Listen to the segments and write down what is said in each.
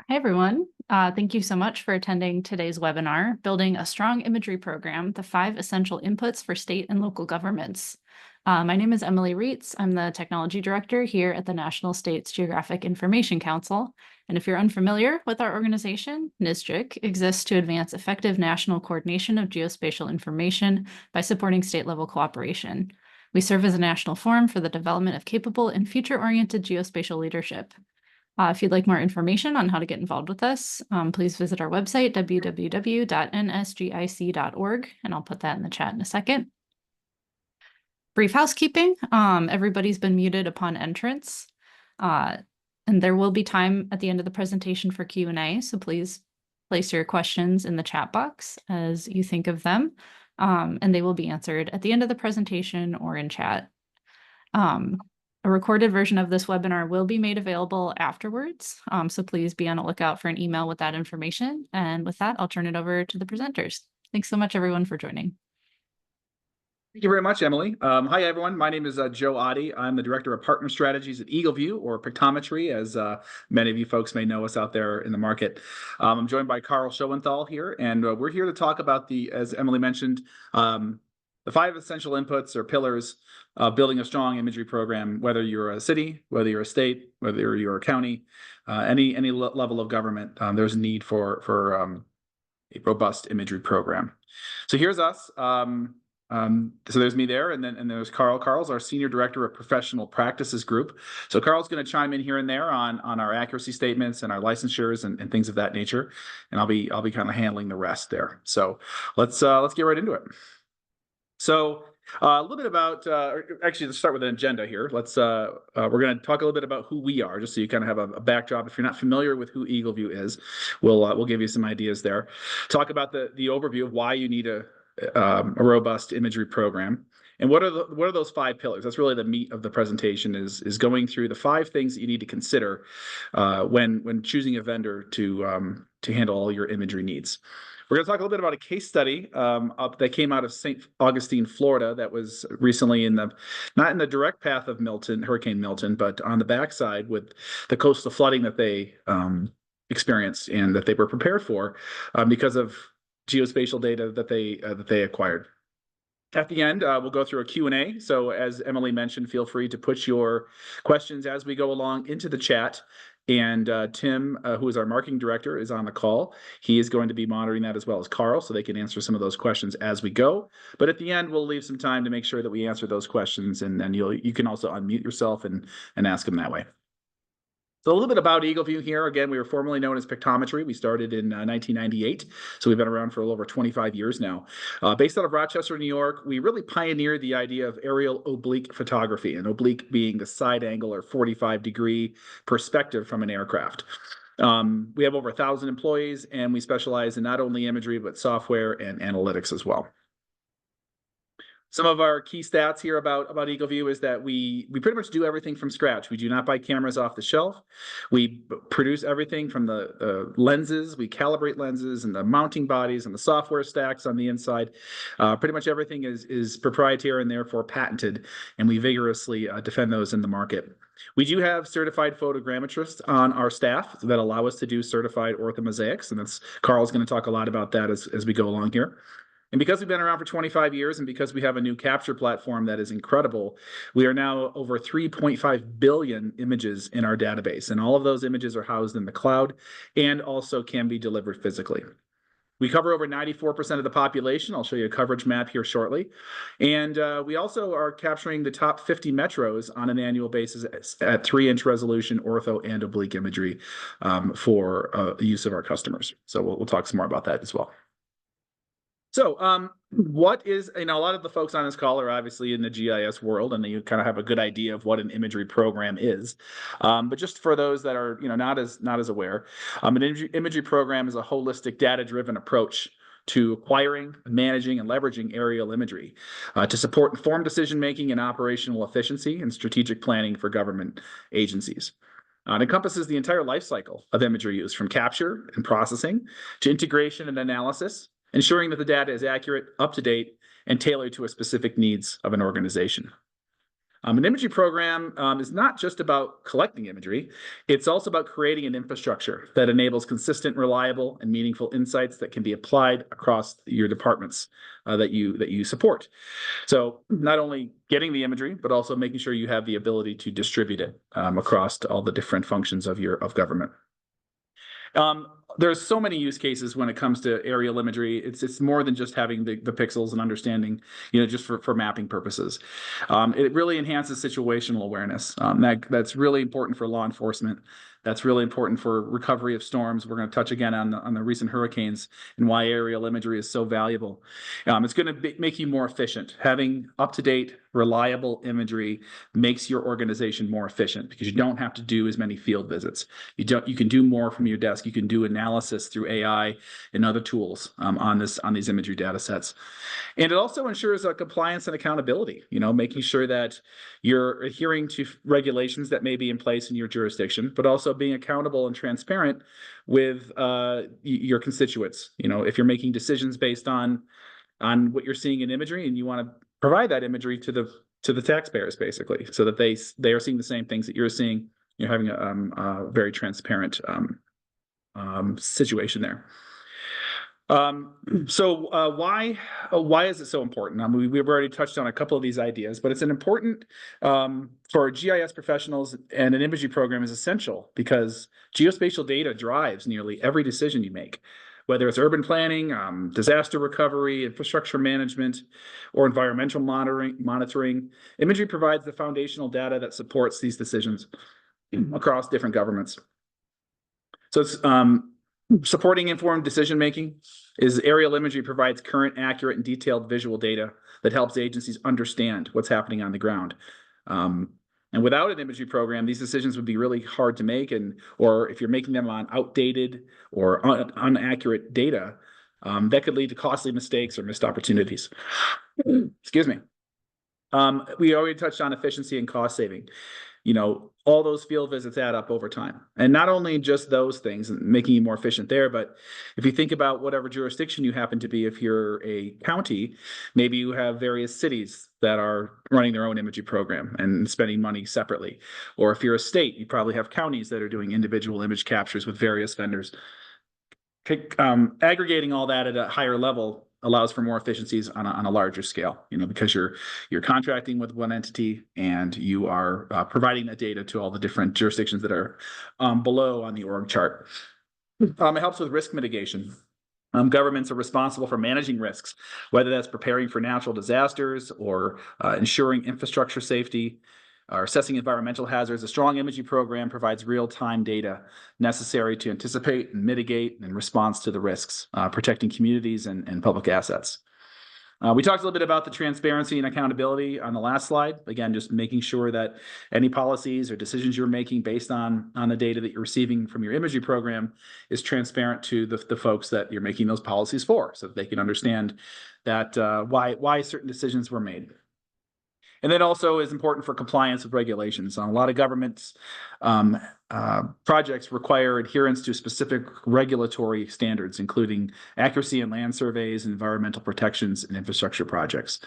Hi, everyone. Thank you so much for attending today's webinar, Building a Strong Imagery Program, the 5 Essential Inputs for State and Local Governments. My name is Emily Reitz. I'm the Technology Director here at the National States Geographic Information Council. And if you're unfamiliar with our organization, NSGIC exists to advance effective national coordination of geospatial information by supporting state-level cooperation. We serve as a national forum for the development of capable and future-oriented geospatial leadership. If you'd like more information on how to get involved with us, please visit our website, www.nsgic.org, and I'll put that in the chat in a second. Brief housekeeping. Everybody's been muted upon entrance, and there will be time at the end of the presentation for Q&A, so please place your questions in the chat box as you think of them, and they will be answered at the end of the presentation or in chat. A recorded version of this webinar will be made available afterwards, so please be on the lookout for an email with that information. And with that, I'll turn it over to the presenters. Thanks so much, everyone, for joining. Thank you very much, Emily. Hi, everyone. My name is Joe Oddie. I'm the Director of Partner Strategies at EagleView, or Pictometry, as many of you folks may know us out there in the market. I'm joined by Carl Schoenthal here, and we're here to talk about as Emily mentioned, the 5 essential inputs or pillars of building a strong imagery program, whether you're a city, whether you're a state, whether you're a county, any level of government, there's a need for a robust imagery program. So here's us. So there's me there, and then there's Carl. Carl's our Senior Director of Professional Practices Group. So Carl's going to chime in here and there on our accuracy statements and our licensures and things of that nature, and I'll be kind of handling the rest there. So let's get right into it. So a little bit about, actually, let's start with an agenda here. We're going to talk a little bit about who we are, just so you kind of have a backdrop. If you're not familiar with who EagleView is, we'll give you some ideas there. Talk about the overview of why you need a robust imagery program. And what are those 5 pillars? That's really the meat of the presentation, is going through the 5 things that you need to consider when choosing a vendor to handle all your imagery needs. We're going to talk a little bit about a case study that came out of St. Augustine, Florida, that was recently not in the direct path of Hurricane Milton, but on the backside with the coastal flooding that they experienced and that they were prepared for because of geospatial data that they acquired. At the end, we'll go through a Q&A. So as Emily mentioned, feel free to put your questions as we go along into the chat. And Tim, who is our marketing director, is on the call. He is going to be monitoring that, as well as Carl, so they can answer some of those questions as we go. But at the end, we'll leave some time to make sure that we answer those questions, and then you can also unmute yourself and ask them that way. So a little bit about EagleView here. Again, we were formerly known as Pictometry. We started in 1998, so we've been around for a little over 25 years now. Based out of Rochester, New York, we really pioneered the idea of aerial oblique photography, and oblique being the side angle or 45-degree perspective from an aircraft. We have over 1,000 employees, and we specialize in not only imagery, but software and analytics as well. Some of our key stats here about EagleView is that we pretty much do everything from scratch. We do not buy cameras off the shelf. We produce everything from the lenses. We calibrate lenses and the mounting bodies and the software stacks on the inside. Pretty much everything is proprietary and therefore patented, and we vigorously defend those in the market. We do have certified photogrammetrists on our staff that allow us to do certified orthomosaics, and Carl's going to talk a lot about that as we go along here. And because we've been around for 25 years and because we have a new capture platform that is incredible, we are now over 3.5 billion images in our database. And all of those images are housed in the cloud and also can be delivered physically. We cover over 94% of the population. I'll show you a coverage map here shortly. And we also are capturing the top 50 metros on an annual basis at 3-inch resolution ortho and oblique imagery for the use of our customers. So we'll talk some more about that as well. So what is, a lot of the folks on this call are obviously in the GIS world, and you kind of have a good idea of what an imagery program is. But just for those that are, not as aware, an imagery program is a holistic, data-driven approach to acquiring, managing, and leveraging aerial imagery to support informed decision-making and operational efficiency and strategic planning for government agencies. It encompasses the entire life cycle of imagery use, from capture and processing to integration and analysis, ensuring that the data is accurate, up-to-date, and tailored to a specific needs of an organization. An imagery program is not just about collecting imagery. It's also about creating an infrastructure that enables consistent, reliable, and meaningful insights that can be applied across your departments that you support. So not only getting the imagery, but also making sure you have the ability to distribute it across all the different functions of government. There's so many use cases when it comes to aerial imagery. It's more than just having the pixels and understanding, just for mapping purposes. It really enhances situational awareness. That's really important for law enforcement. That's really important for recovery of storms. We're going to touch again on the recent hurricanes and why aerial imagery is so valuable. It's going to make you more efficient. Having up-to-date, reliable imagery makes your organization more efficient because you don't have to do as many field visits. You can do more from your desk. You can do analysis through AI and other tools on these imagery data sets. And it also ensures compliance and accountability, making sure that you're adhering to regulations that may be in place in your jurisdiction, but also being accountable and transparent with your constituents. If you're making decisions based on what you're seeing in imagery and you want to provide that imagery to the taxpayers, basically, so that they are seeing the same things that you're seeing. You're having a very transparent situation there. So why is it so important? We've already touched on a couple of these ideas, but it's an important for GIS professionals, and an imagery program is essential because geospatial data drives nearly every decision you make, whether it's urban planning, disaster recovery, infrastructure management, or environmental monitoring. Imagery provides the foundational data that supports these decisions across different governments. So it's supporting informed decision-making is aerial imagery provides current, accurate, and detailed visual data that helps agencies understand what's happening on the ground. And without an imagery program, these decisions would be really hard to make, or if you're making them on outdated or inaccurate data, that could lead to costly mistakes or missed opportunities. Excuse me. We already touched on efficiency and cost saving. All those field visits add up over time. And not only just those things, making you more efficient there, but if you think about whatever jurisdiction you happen to be, if you're a county, maybe you have various cities that are running their own imagery program and spending money separately. Or if you're a state, you probably have counties that are doing individual image captures with various vendors. Aggregating all that at a higher level allows for more efficiencies on a larger scale, because you're contracting with one entity and you are providing that data to all the different jurisdictions that are below on the org chart. It helps with risk mitigation. Governments are responsible for managing risks, whether that's preparing for natural disasters or ensuring infrastructure safety or assessing environmental hazards. A strong imagery program provides real-time data necessary to anticipate and mitigate in response to the risks, protecting communities and public assets. We talked a little bit about the transparency and accountability on the last slide. Again, just making sure that any policies or decisions you're making based on the data that you're receiving from your imagery program is transparent to the folks that you're making those policies for, so that they can understand that why certain decisions were made. And that also is important for compliance with regulations. A lot of governments projects require adherence to specific regulatory standards, including accuracy in land surveys, environmental protections, and infrastructure projects.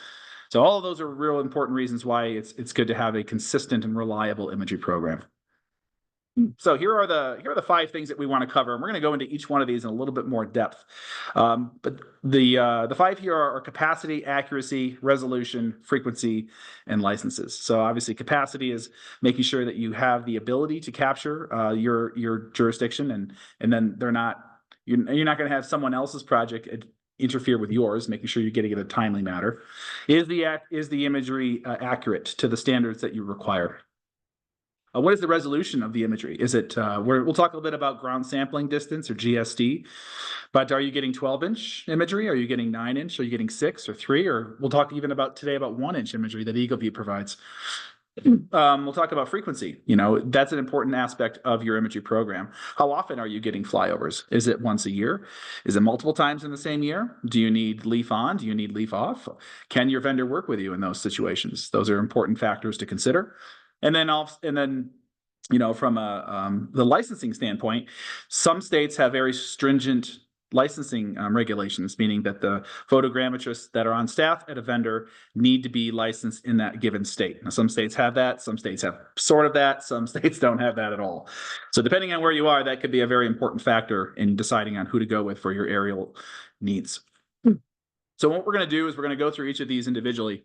So all of those are real important reasons why it's good to have a consistent and reliable imagery program. So here are the 5 things that we want to cover, and we're going to go into each one of these in a little bit more depth. But the 5 here are capacity, accuracy, resolution, frequency, and licenses. So obviously, capacity is making sure that you have the ability to capture your jurisdiction, and then you're not going to have someone else's project interfere with yours, making sure you're getting it in a timely manner. Is the imagery accurate to the standards that you require? What is the resolution of the imagery? Is it, we'll talk a little bit about ground sampling distance, or GSD, but are you getting 12-inch imagery? Are you getting 9-inch? Are you getting 6 or 3? Or we'll talk even today about 1-inch imagery that EagleView provides. We'll talk about frequency. That's an important aspect of your imagery program. How often are you getting flyovers? Is it once a year? Is it multiple times in the same year? Do you need leaf on? Do you need leaf off? Can your vendor work with you in those situations? Those are important factors to consider. And then from the licensing standpoint, some states have very stringent licensing regulations, meaning that the photogrammetrists that are on staff at a vendor need to be licensed in that given state. Now, some states have that, some states have sort of that, some states don't have that at all. So depending on where you are, that could be a very important factor in deciding on who to go with for your aerial needs. So what we're going to do is we're going to go through each of these individually.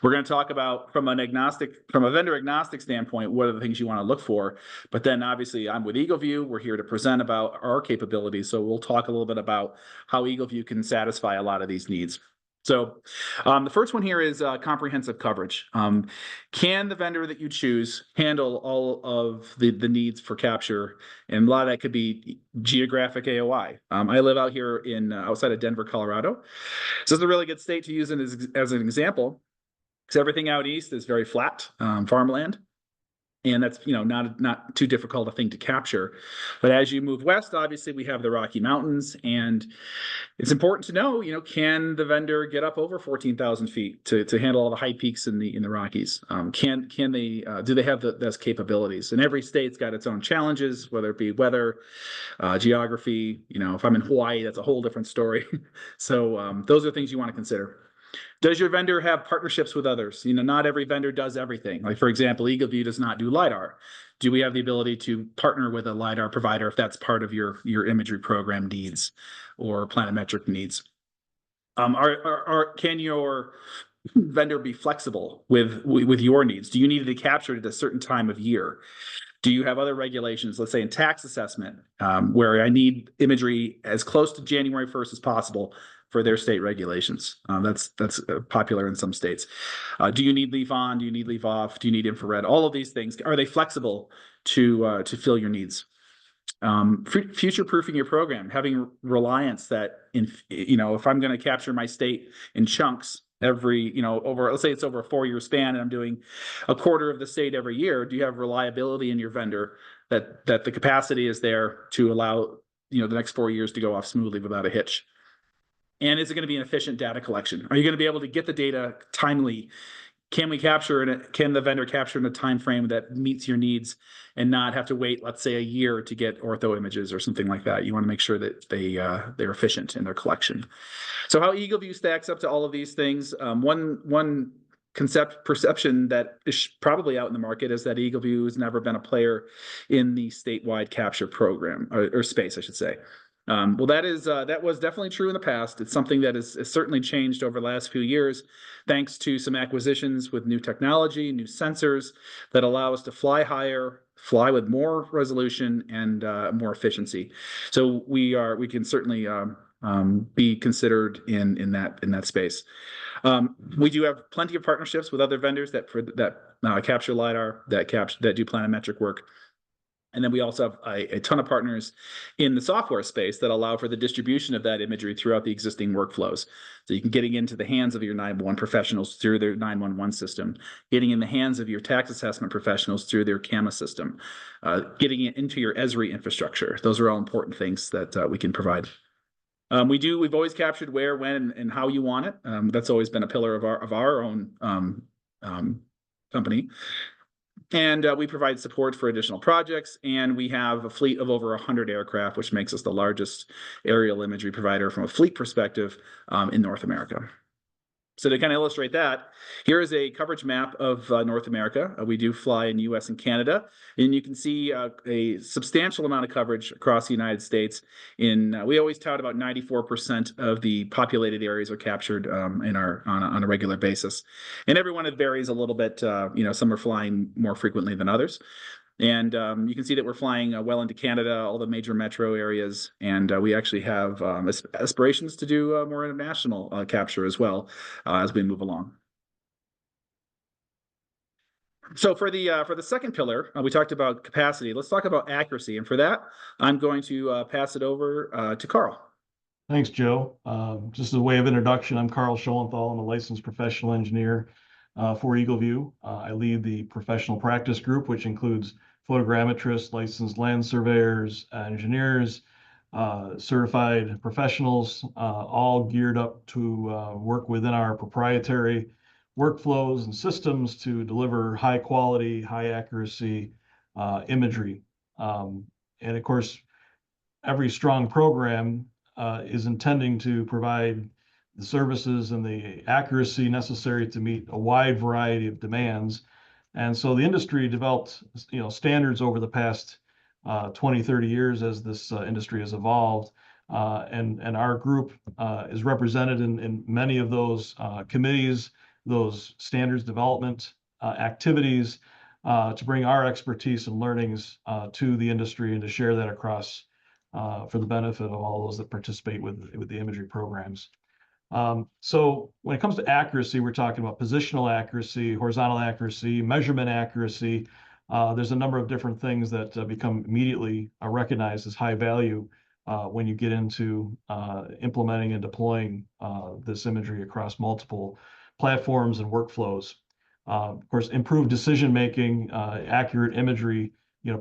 We're going to talk about from a vendor agnostic standpoint, what are the things you want to look for. But then obviously I'm with EagleView. We're here to present about our capabilities. So we'll talk a little bit about how EagleView can satisfy a lot of these needs. So the first one here is comprehensive coverage. Can the vendor that you choose handle all of the needs for capture? And a lot of that could be geographic AOI. I live out here in outside of Denver, Colorado. So this is a really good state to use it as an example, because everything out east is very flat farmland. And that's, not too difficult a thing to capture. But as you move west, obviously we have the Rocky Mountains, and it's important to know, can the vendor get up over 14,000 feet to handle all the high peaks in the Rockies? Can they do they have those capabilities? And every state's got its own challenges, whether it be weather, geography. If I'm in Hawaii, that's a whole different story. So those are things you want to consider. Does your vendor have partnerships with others? Not every vendor does everything. Like, for example, EagleView does not do LiDAR. Do we have the ability to partner with a LiDAR provider if that's part of your imagery program needs or planimetric needs? Can your vendor be flexible with your needs? Do you need to capture it at a certain time of year? Do you have other regulations, let's say in tax assessment, where I need imagery as close to January 1st as possible for their state regulations? That's popular in some states. Do you need leaf on? Do you need leaf off? Do you need infrared? All of these things, are they flexible to fill your needs? Future-proofing your program, having reliance that if I'm going to capture my state in chunks every, let's say it's over a 4-year span and I'm doing a quarter of the state every year, do you have reliability in your vendor that the capacity is there to allow, the next 4 years to go off smoothly without a hitch? And is it going to be an efficient data collection? Are you going to be able to get the data timely? Can the vendor capture in a time frame that meets your needs and not have to wait, let's say, a year to get ortho images or something like that? You want to make sure that they're efficient in their collection. So how EagleView stacks up to all of these things, one perception that is probably out in the market is that EagleView has never been a player in the statewide capture program or space, I should say. Well, that was definitely true in the past. It's something that has certainly changed over the last few years, thanks to some acquisitions with new technology, new sensors that allow us to fly higher, fly with more resolution and more efficiency. So we can certainly be considered in that space. We do have plenty of partnerships with other vendors that capture LiDAR, that do planimetric work. And then we also have a ton of partners in the software space that allow for the distribution of that imagery throughout the existing workflows. So you can getting into the hands of your 911 professionals through their 911 system, getting in the hands of your tax assessment professionals through their CAMA system, getting it into your Esri infrastructure. Those are all important things that we can provide. We've always captured where, when, and how you want it. That's always been a pillar of our own company. And we provide support for additional projects, and we have a fleet of over 100 aircraft, which makes us the largest aerial imagery provider from a fleet perspective in North America. So to kind of illustrate that, here is a coverage map of North America. We do fly in US and Canada, and you can see a substantial amount of coverage across the United States. We always tout about 94% of the populated areas are captured on a regular basis. And everyone, it varies a little bit. Some are flying more frequently than others. And you can see that we're flying well into Canada, all the major metro areas, and we actually have aspirations to do more international capture as well as we move along. So for the second pillar, we talked about capacity. Let's talk about accuracy, and for that, I'm going to pass it over to Carl. Thanks, Joe. Just as a way of introduction, I'm Carl Schoenthal. I'm a licensed professional engineer for EagleView. I lead the professional practice group, which includes photogrammetrists, licensed land surveyors, engineers, certified professionals, all geared up to work within our proprietary workflows and systems to deliver high quality, high accuracy imagery. And of course, every strong program is intending to provide the services and the accuracy necessary to meet a wide variety of demands. And so the industry developed, standards over the past 20, 30 years as this industry has evolved. And our group is represented in many of those committees, those standards development activities to bring our expertise and learnings to the industry and to share that across for the benefit of all those that participate with the imagery programs. So when it comes to accuracy, we're talking about positional accuracy, horizontal accuracy, measurement accuracy. There's a number of different things that become immediately recognized as high value when you get into implementing and deploying this imagery across multiple platforms and workflows. Of course, improved decision-making, accurate imagery,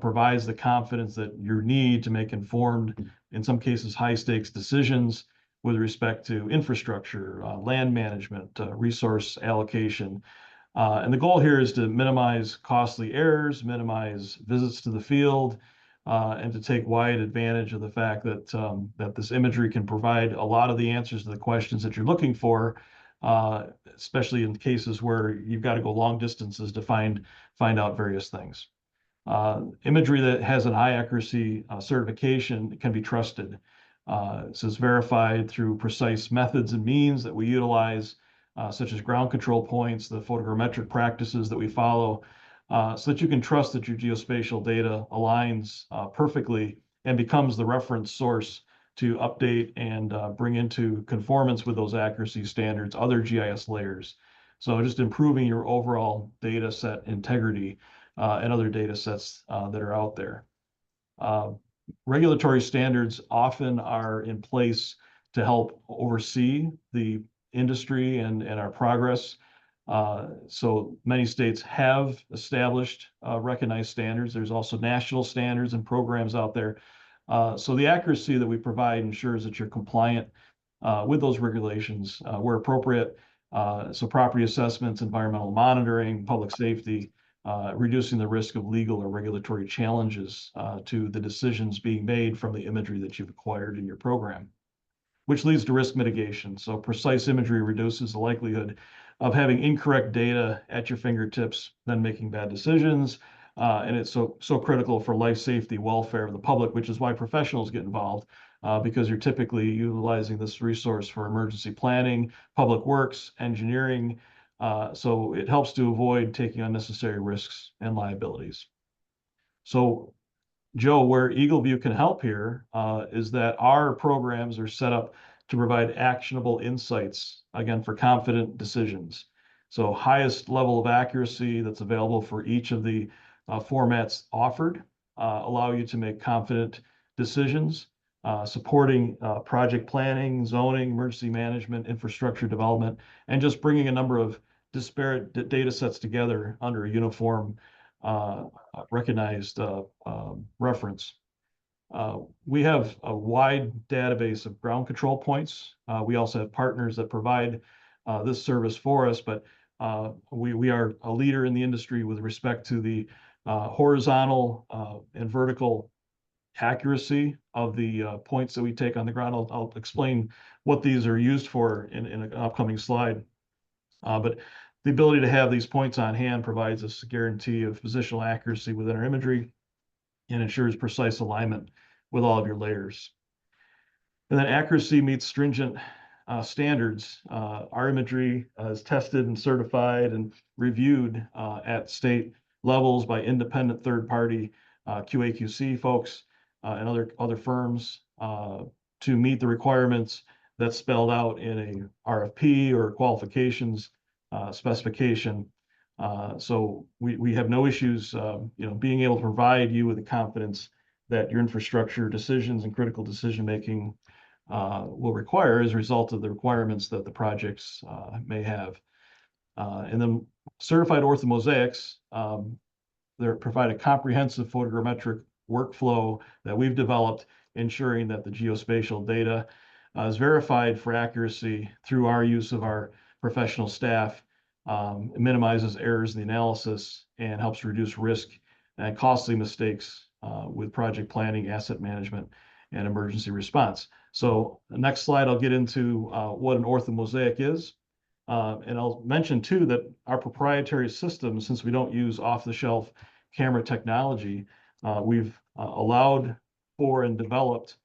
provides the confidence that you need to make informed, in some cases, high-stakes decisions with respect to infrastructure, land management, resource allocation. And the goal here is to minimize costly errors, minimize visits to the field, and to take wide advantage of the fact that that this imagery can provide a lot of the answers to the questions that you're looking for, especially in cases where you've got to go long distances to find out various things. Imagery that has a high accuracy certification can be trusted. So it's verified through precise methods and means that we utilize, such as ground control points, the photogrammetric practices that we follow, so that you can trust that your geospatial data aligns perfectly and becomes the reference source to update and bring into conformance with those accuracy standards, other GIS layers. So just improving your overall data set integrity and other data sets that are out there. Regulatory standards often are in place to help oversee the industry and our progress. So many states have established recognized standards. There's also national standards and programs out there. So the accuracy that we provide ensures that you're compliant with those regulations where appropriate. So property assessments, environmental monitoring, public safety, reducing the risk of legal or regulatory challenges to the decisions being made from the imagery that you've acquired in your program, which leads to risk mitigation. So precise imagery reduces the likelihood of having incorrect data at your fingertips, then making bad decisions. And it's so critical for life safety, welfare of the public, which is why professionals get involved, because you're typically utilizing this resource for emergency planning, public works, engineering. So it helps to avoid taking unnecessary risks and liabilities. So Joe, where EagleView can help here is that our programs are set up to provide actionable insights, again, for confident decisions. So highest level of accuracy that's available for each of the formats offered allow you to make confident decisions, supporting project planning, zoning, emergency management, infrastructure development, and just bringing a number of disparate data sets together under a uniform recognized reference. We have a wide database of ground control points. We also have partners that provide this service for us, but we are a leader in the industry with respect to the horizontal and vertical accuracy of the points that we take on the ground. I'll explain what these are used for in an upcoming slide. But the ability to have these points on hand provides us a guarantee of positional accuracy within our imagery and ensures precise alignment with all of your layers. And then accuracy meets stringent standards. Our imagery is tested and certified and reviewed at state levels by independent third-party QA/QC folks and other firms to meet the requirements that's spelled out in a RFP or qualifications specification. So we have no issues, being able to provide you with the confidence that your infrastructure decisions and critical decision-making will require as a result of the requirements that the projects may have. And then certified orthomosaics, they provide a comprehensive photogrammetric workflow that we've developed, ensuring that the geospatial data is verified for accuracy through our use of our professional staff. It minimizes errors in the analysis and helps reduce risk and costly mistakes with project planning, asset management, and emergency response. So the next slide, I'll get into what an orthomosaic is. And I'll mention too that our proprietary system, since we don't use off-the-shelf camera technology, we've allowed for and developed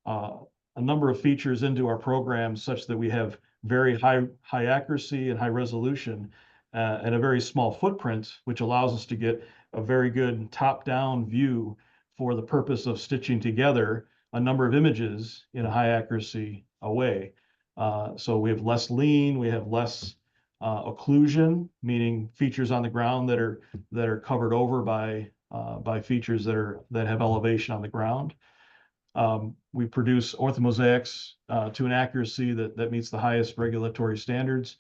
a number of features into our program such that we have very high accuracy and high resolution and a very small footprint, which allows us to get a very good top-down view for the purpose of stitching together a number of images in a high accuracy way. So we have less lean, we have less occlusion, meaning features on the ground that are covered over by features that have elevation on the ground. We produce orthomosaics to an accuracy that meets the highest regulatory standards.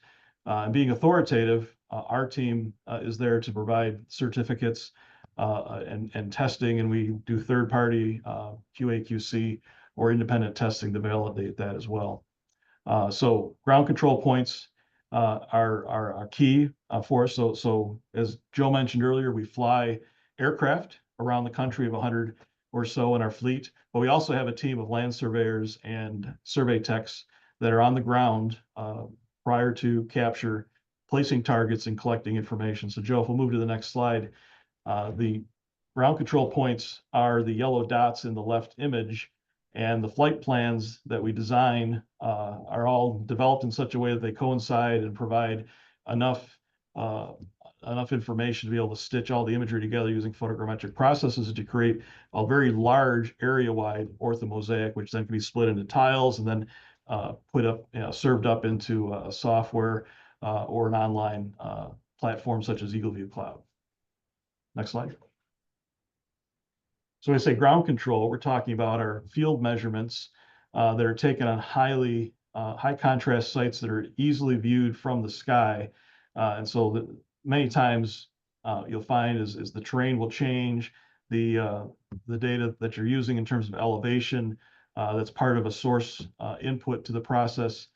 And being authoritative, our team is there to provide certificates and testing, and we do third-party QA/QC or independent testing to validate that as well. So ground control points are key for us. So as Joe mentioned earlier, we fly aircraft around the country of 100 or so in our fleet, but we also have a team of land surveyors and survey techs that are on the ground prior to capture, placing targets and collecting information. So Joe, if we'll move to the next slide, the ground control points are the yellow dots in the left image, and the flight plans that we design are all developed in such a way that they coincide and provide enough information to be able to stitch all the imagery together using photogrammetric processes to create a very large area-wide orthomosaic, which then can be split into tiles and then served up into a software or an online platform such as EagleView Cloud. Next slide. So when I say ground control, we're talking about our field measurements that are taken on high contrast sites that are easily viewed from the sky. And so many times you'll find is the terrain will change, the data that you're using in terms of elevation that's part of a source input to the process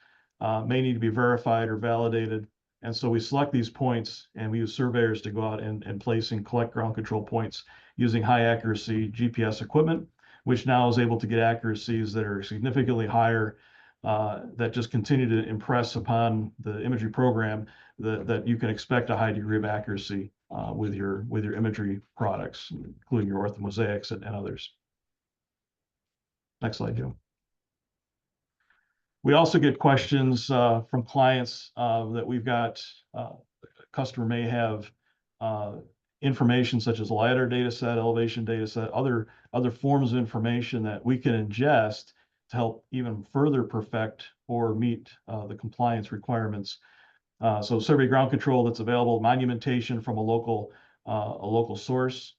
may need to be verified or validated. And so we select these points and we use surveyors to go out and place and collect ground control points using high accuracy GPS equipment, which now is able to get accuracies that are significantly higher that just continue to impress upon the imagery program that you can expect a high degree of accuracy with your imagery products, including your orthomosaics and others. Next slide, Joe. We also get questions from clients that we've got. A customer may have information such as a LiDAR data set, elevation data set, other forms of information that we can ingest to help even further perfect or meet the compliance requirements. So survey ground control that's available, monumentation from a local source.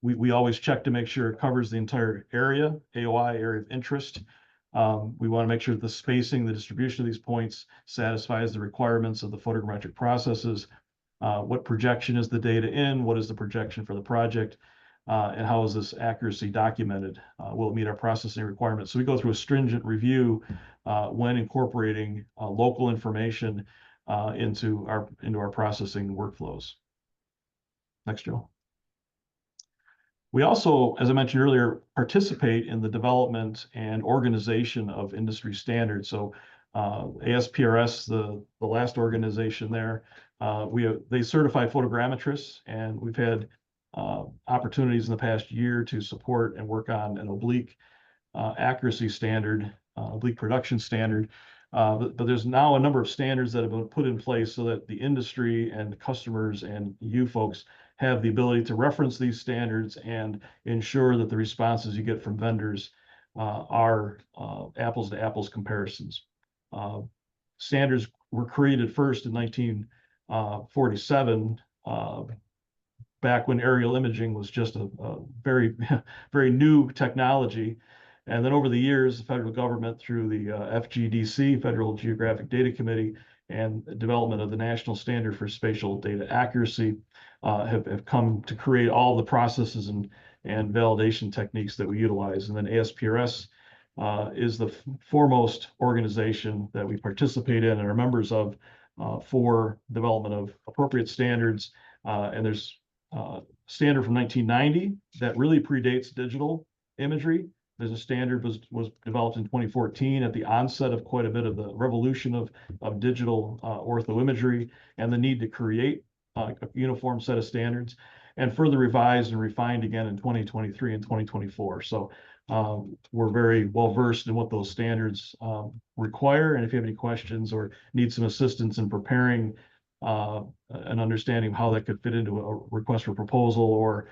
We always check to make sure it covers the entire area, AOI, area of interest. We want to make sure that the spacing, the distribution of these points satisfies the requirements of the photogrammetric processes. What projection is the data in? What is the projection for the project? And how is this accuracy documented? Will it meet our processing requirements? So we go through a stringent review when incorporating local information into our processing workflows. Next, Joe. We also, as I mentioned earlier, participate in the development and organization of industry standards. So ASPRS, the last organization there, they certify photogrammetrists, and we've had opportunities in the past year to support and work on an oblique accuracy standard, oblique production standard. But there's now a number of standards that have been put in place so that the industry and the customers and you folks have the ability to reference these standards and ensure that the responses you get from vendors are apples to apples comparisons. Standards were created first in 1947, back when aerial imaging was just a very, very new technology. And then over the years, the federal government, through the FGDC, Federal Geographic Data Committee, and the development of the National Standard for Spatial Data Accuracy, have come to create all the processes and validation techniques that we utilize. And then ASPRS is the foremost organization that we participate in and are members of for development of appropriate standards. And there's standard from 1990 that really predates digital imagery. There's a standard was developed in 2014 at the onset of quite a bit of the revolution of digital orthoimagery and the need to create a uniform set of standards, and further revised and refined again in 2023 and 2024. So we're very well versed in what those standards require. And if you have any questions or need some assistance in preparing an understanding of how that could fit into a request for proposal or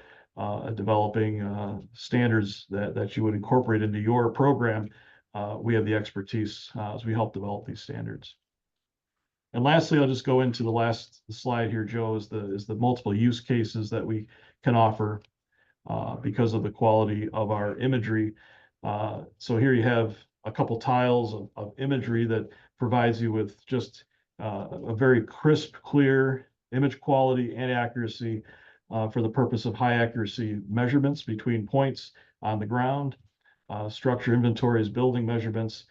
developing standards that you would incorporate into your program, we have the expertise as we help develop these standards. And lastly, I'll just go into the last slide here, Joe, is the multiple use cases that we can offer because of the quality of our imagery. So here you have a couple tiles of imagery that provides you with just a very crisp, clear image quality and accuracy for the purpose of high accuracy measurements between points on the ground, structure inventories, building measurements,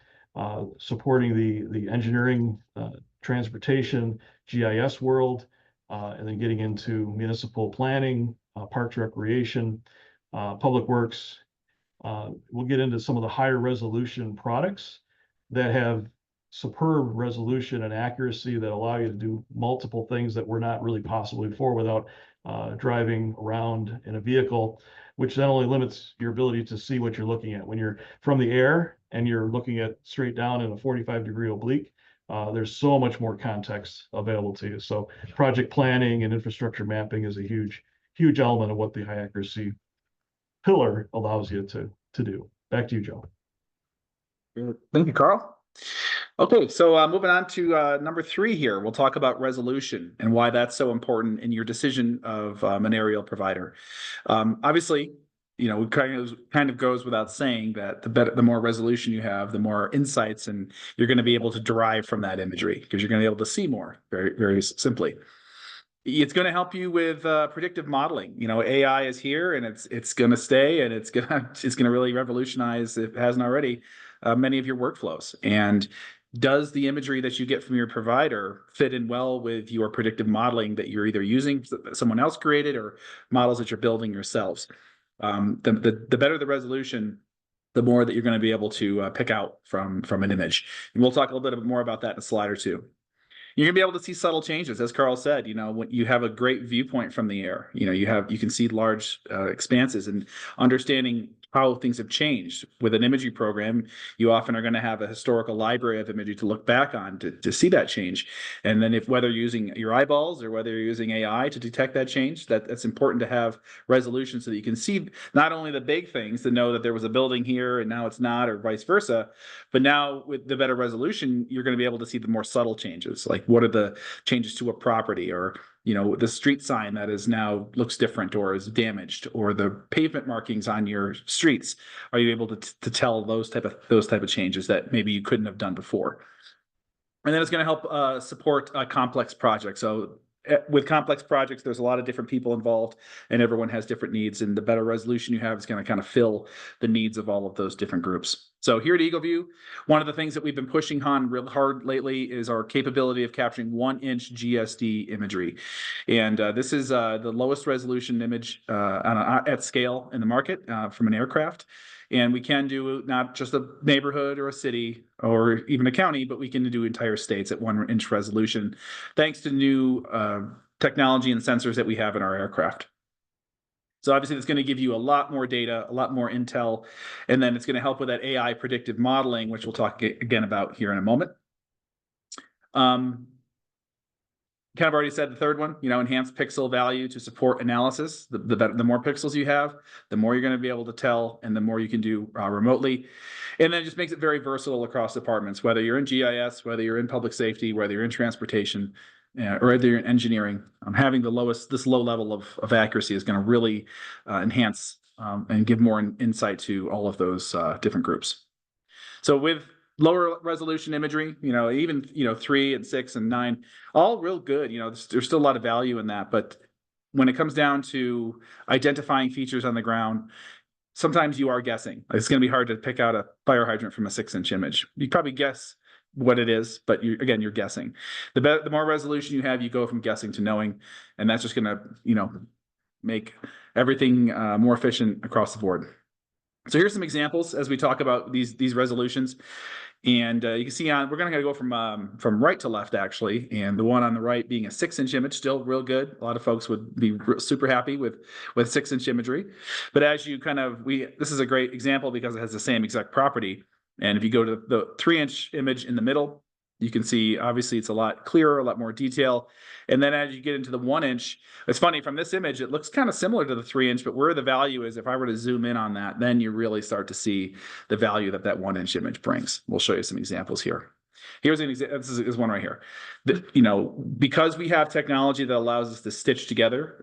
supporting the engineering, transportation, GIS world, and then getting into municipal planning, parks, recreation, public works. We'll get into some of the higher resolution products that have superb resolution and accuracy that allow you to do multiple things that were not really possible before without driving around in a vehicle, which then only limits your ability to see what you're looking at. When you're from the air and you're looking at straight down in a 45-degree oblique, there's so much more context available to you. So project planning and infrastructure mapping is a huge element of what the high accuracy pillar allows you to do. Back to you, Joe. Thank you, Carl. Okay, so moving on to number 3 here, we'll talk about resolution and why that's so important in your decision of an aerial provider. Obviously, it kind of goes without saying that the more resolution you have, the more insights and you're going to be able to derive from that imagery because you're going to be able to see more, very, very simply. It's going to help you with predictive modeling. AI is here and it's going to stay, and it's going to really revolutionize, if it hasn't already, many of your workflows. And does the imagery that you get from your provider fit in well with your predictive modeling that you're either using someone else created or models that you're building yourselves? The better the resolution, the more that you're going to be able to pick out from an image. And we'll talk a little bit more about that in a slide or two. You're gonna be able to see subtle changes, as Carl said. When you have a great viewpoint from the air, you can see large expanses, and understanding how things have changed with an imagery program, you often are going to have a historical library of imagery to look back on to see that change. And then whether you're using your eyeballs or whether you're using AI to detect that change, that's important to have resolution so that you can see not only the big things to know that there was a building here and now it's not, or vice versa, but now with the better resolution, you're going to be able to see the more subtle changes, like what are the changes to a property, or the street sign that is now looks different or is damaged, or the pavement markings on your streets. Are you able to tell those type of changes that maybe you couldn't have done before? And then it's going to help support complex projects. So with complex projects, there's a lot of different people involved and everyone has different needs, and the better resolution you have is going to kind of fill the needs of all of those different groups. So here at EagleView, one of the things that we've been pushing on real hard lately is our capability of capturing 1-inch GSD imagery. And this is the lowest resolution image at scale in the market from an aircraft. And we can do not just a neighborhood or a city or even a county, but we can do entire states at 1-inch resolution, thanks to new technology and sensors that we have in our aircraft. So obviously it's going to give you a lot more data, a lot more intel, and then it's going to help with that AI predictive modeling, which we'll talk again about here in a moment. Kind of already said the third one, enhanced pixel value to support analysis. The more pixels you have, the more you're going to be able to tell, and the more you can do remotely. And then it just makes it very versatile across departments, whether you're in GIS, whether you're in public safety, whether you're in transportation, or whether you're in engineering. Having this low level of accuracy is going to really enhance and give more insight to all of those different groups. So with lower resolution imagery, even 3 and 6 and 9, all real good. There's still a lot of value in that, but when it comes down to identifying features on the ground, sometimes you are guessing. It's going to be hard to pick out a fire hydrant from a 6-inch image. You probably guess what it is, but you're guessing. The more resolution you have, you go from guessing to knowing, and that's just going to make everything more efficient across the board. So here's some examples as we talk about these resolutions. And you can see we're going to go from right to left, actually. And the one on the right being a 6-inch image, still real good. A lot of folks would be super happy with 6-inch imagery. But as you this is a great example because it has the same exact property. And if you go to the 3-inch image in the middle, you can see, obviously, it's a lot clearer, a lot more detail. And then as you get into the 1-inch, it's funny, from this image, it looks kind of similar to the 3-inch, but where the value is, if I were to zoom in on that, then you really start to see the value that 1-inch image brings. We'll show you some examples here. Here's an example. This is one right here. Because we have technology that allows us to stitch together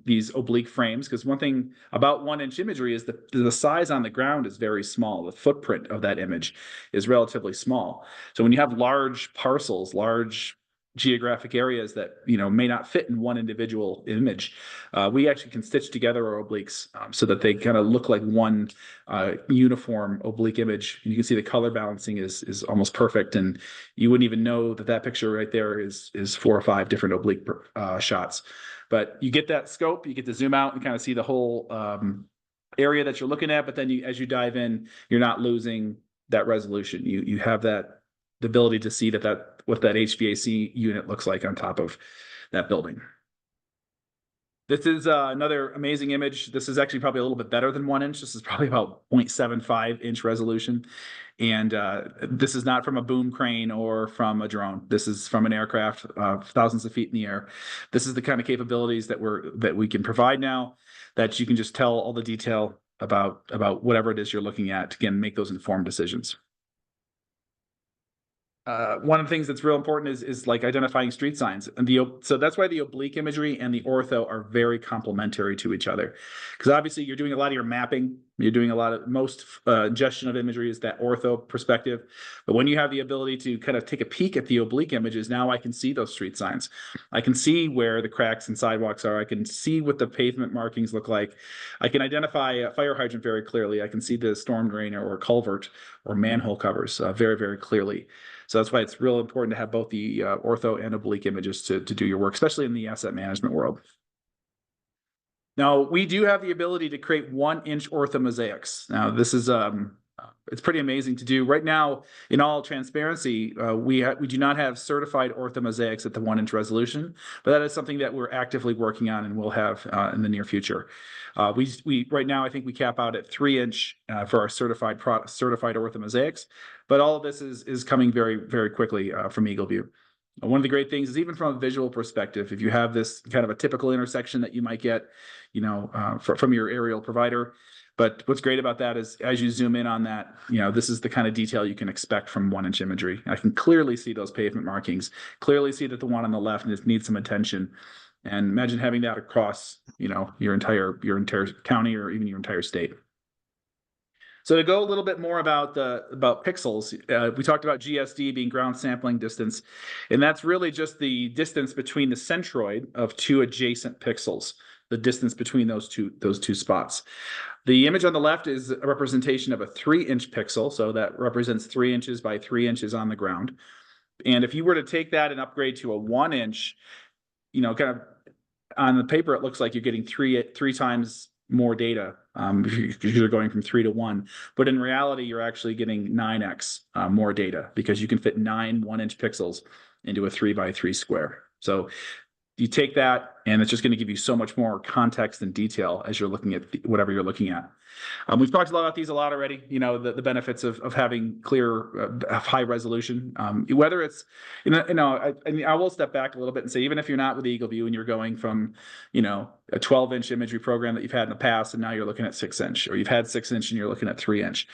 these oblique frames, because one thing about 1-inch imagery is the size on the ground is very small. The footprint of that image is relatively small. So when you have large parcels, large geographic areas that may not fit in one individual image, we actually can stitch together our obliques so that they kind of look like one uniform oblique image. And you can see the color balancing is almost perfect, and you wouldn't even know that picture right there is 4 or 5 different oblique shots. But you get that scope, you get to zoom out and kind of see the whole area that you're looking at. But then as you dive in, you're not losing that resolution. You have the ability to see what that HVAC unit looks like on top of that building. This is another amazing image. This is actually probably a little bit better than 1-inch. This is probably about 0.75-inch resolution. And this is not from a boom crane or from a drone. This is from an aircraft thousands of feet in the air. This is the kind of capabilities that we can provide now, that you can just tell all the detail about whatever it is you're looking at to, again, make those informed decisions. One of the things that's real important is like identifying street signs, and so that's why the oblique imagery and the ortho are very complementary to each other, because obviously you're doing a lot of your mapping, you're doing most ingestion of imagery is that ortho perspective, but when you have the ability to kind of take a peek at the oblique images, now I can see those street signs. I can see where the cracks and sidewalks are. I can see what the pavement markings look like. I can identify a fire hydrant very clearly. I can see the storm drain or culvert or manhole covers very, very clearly. So that's why it's real important to have both the ortho and oblique images to do your work, especially in the asset management world. Now, we do have the ability to create 1-inch ortho mosaics. Now, this is it's pretty amazing to do. Right now, in all transparency, we do not have certified ortho mosaics at the 1-inch resolution, but that is something that we're actively working on and will have in the near future. We right now, I think we cap out at 3-inch for our certified ortho mosaics, but all of this is coming very, very quickly from EagleView. One of the great things is, even from a visual perspective, if you have this kind of a typical intersection that you might get, from your aerial provider. But what's great about that is, as you zoom in on that, this is the kind of detail you can expect from 1-inch imagery. I can clearly see those pavement markings, clearly see that the one on the left needs some attention. And imagine having that across, your entire county or even your entire state. So to go a little bit more about pixels, we talked about GSD being ground sampling distance, and that's really just the distance between the centroid of 2 adjacent pixels, the distance between those two spots. The image on the left is a representation of a 3-inch pixel, so that represents 3 inches by 3 inches on the ground. And if you were to take that and upgrade to a 1-inch, kind of on the paper, it looks like you're getting three times more data if you're going from 3 to 1. But in reality, you're actually getting 9x more data, because you can fit 9 1-inch pixels into a 3 by 3 square. So you take that, and it's just going to give you so much more context and detail as you're looking at whatever you're looking at. We've talked about these a lot already, the benefits of having clear, high resolution. Whether it's, I will step back a little bit and say, even if you're not with EagleView and you're going from, a 12-inch imagery program that you've had in the past, and now you're looking at 6-inch, or you've had 6-inch and you're looking at 3-inch.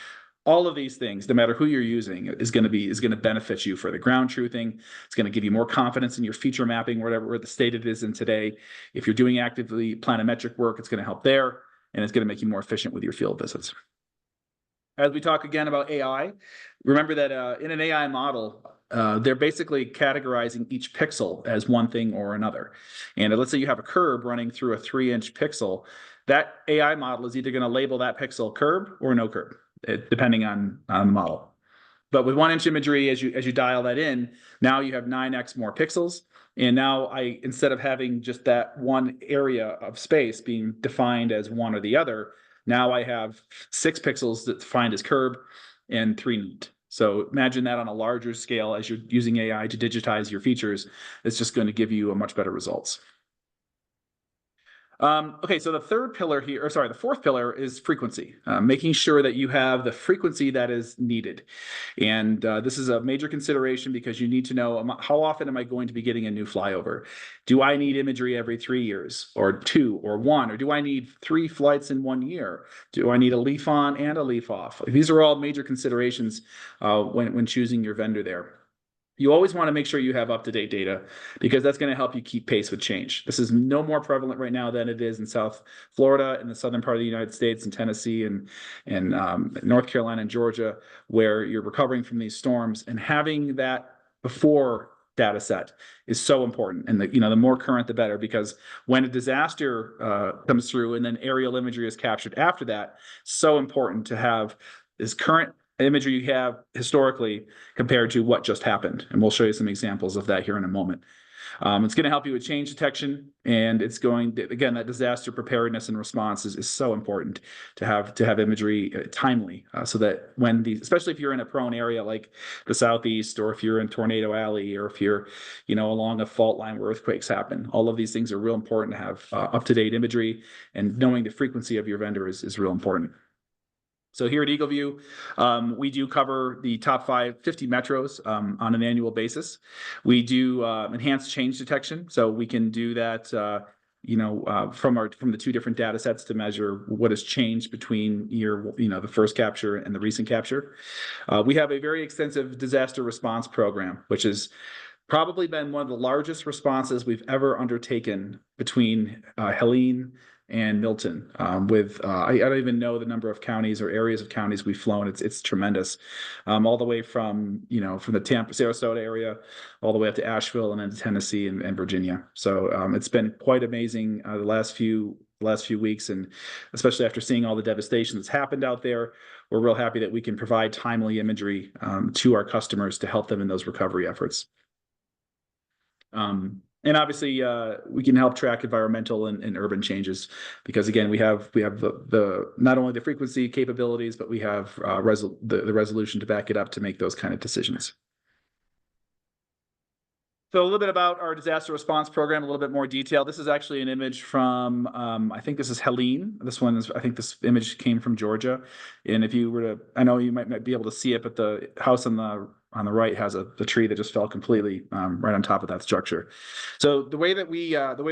All of these things, no matter who you're using, is going to benefit you for the ground truthing. It's going to give you more confidence in your feature mapping, where the state it is in today. If you're doing actively planimetric work, it's going to help there, and it's going to make you more efficient with your field visits. As we talk again about AI, remember that in an AI model, they're basically categorizing each pixel as one thing or another. And let's say you have a curb running through a 3-inch pixel. That AI model is either going to label that pixel curb or no curb, depending on the model. But with 1-inch imagery, as you dial that in, now you have 9x more pixels. And now instead of having just that one area of space being defined as one or the other, Now I have 6 pixels that defined as curb and 3 neat. So imagine that on a larger scale as you're using AI to digitize your features. It's just going to give you a much better results. Okay, so the third pillar here, or sorry, the fourth pillar is frequency, making sure that you have the frequency that is needed. And this is a major consideration because you need to know how often am I going to be getting a new flyover? Do I need imagery every 3 years or 2 or 1? Or do I need 3 flights in 1 year? Do I need a leaf on and a leaf off? These are all major considerations when choosing your vendor there. You always want to make sure you have up-to-date data because that's going to help you keep pace with change. This is no more prevalent right now than it is in South Florida, in the southern part of the United States, in Tennessee, and North Carolina and Georgia, where you're recovering from these storms. And having that before data set is so important. And the more current, the better, because when a disaster comes through and then aerial imagery is captured after that, so important to have this current imagery you have historically compared to what just happened. And we'll show you some examples of that here in a moment. It's going to help you with change detection, and it's going to, again, that disaster preparedness and response is so important to have imagery timely, so that when especially if you're in a prone area like the Southeast, or if you're in Tornado Alley, or if you're along a fault line where earthquakes happen, all of these things are real important to have up-to-date imagery, and knowing the frequency of your vendor is real important. So here at EagleView, we do cover the top 50 metros on an annual basis. We do enhanced change detection, so we can do that from the 2 different data sets to measure what has changed between the first capture and the recent capture. We have a very extensive disaster response program, which has probably been one of the largest responses we've ever undertaken between Helene and Milton. I don't even know the number of counties or areas of counties we've flown. It's tremendous, all the way from the Tampa, Sarasota area, all the way up to Asheville, and then to Tennessee and Virginia. So it's been quite amazing the last few weeks, and especially after seeing all the devastation that's happened out there, we're real happy that we can provide timely imagery to our customers to help them in those recovery efforts. And obviously, we can help track environmental and urban changes because, again, we have the not only the frequency capabilities, but we have the resolution to back it up to make those kind of decisions. So a little bit about our disaster response program, a little bit more detail. This is actually an image from, I think this is Helene. I think this image came from Georgia. And if you were to, I know you might be able to see it, but the house on the right has the tree that just fell completely right on top of that structure. So the way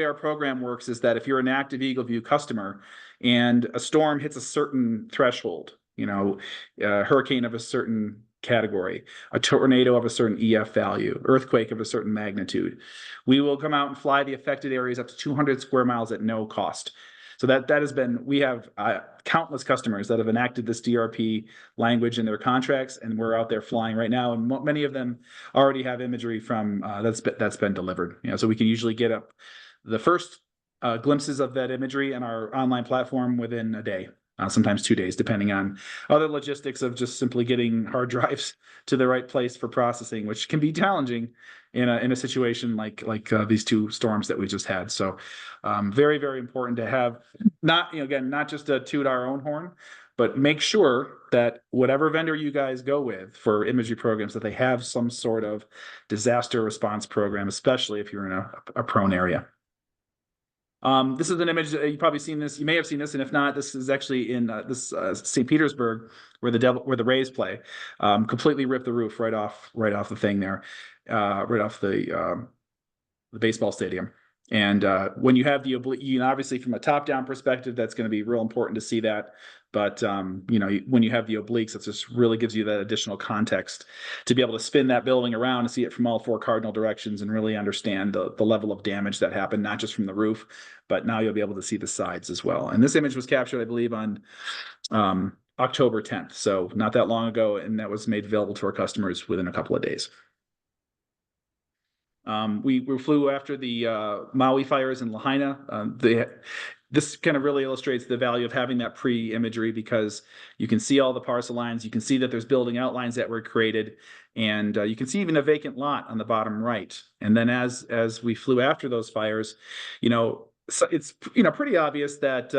our program works is that if you're an active EagleView customer and a storm hits a certain threshold, a hurricane of a certain category, a tornado of a certain EF value, earthquake of a certain magnitude, we will come out and fly the affected areas up to 200 square miles at no cost. So that has been, we have countless customers that have enacted this DRP language in their contracts, and we're out there flying right now, and many of them already have imagery from that's been delivered. So we can usually get up the first glimpses of that imagery on our online platform within a day. Sometimes 2 days, depending on other logistics of just simply getting hard drives to the right place for processing, which can be challenging in a situation like these 2 storms that we just had. So very, very important to have, not just to toot our own horn, but make sure that whatever vendor you guys go with for imagery programs, that they have some sort of disaster response program, especially if you're in a prone area. This is an image that you've probably seen this. You may have seen this, and if not, this is actually in St. Petersburg, where the Rays play. Completely ripped the roof right off the thing there, right off the baseball stadium. And when you have obviously from a top-down perspective, that's going to be real important to see that. But when you have the obliques, it just really gives you that additional context to be able to spin that building around and see it from all 4 cardinal directions and really understand the level of damage that happened, not just from the roof, but now you'll be able to see the sides as well. And this image was captured, I believe, on October 10th, so not that long ago, and that was made available to our customers within a couple of days. We flew after the Maui fires in Lahaina. This kind of really illustrates the value of having that pre-imagery, because you can see all the parcel lines, you can see that there's building outlines that were created, and you can see even a vacant lot on the bottom right. And then as we flew after those fires, so it's pretty obvious that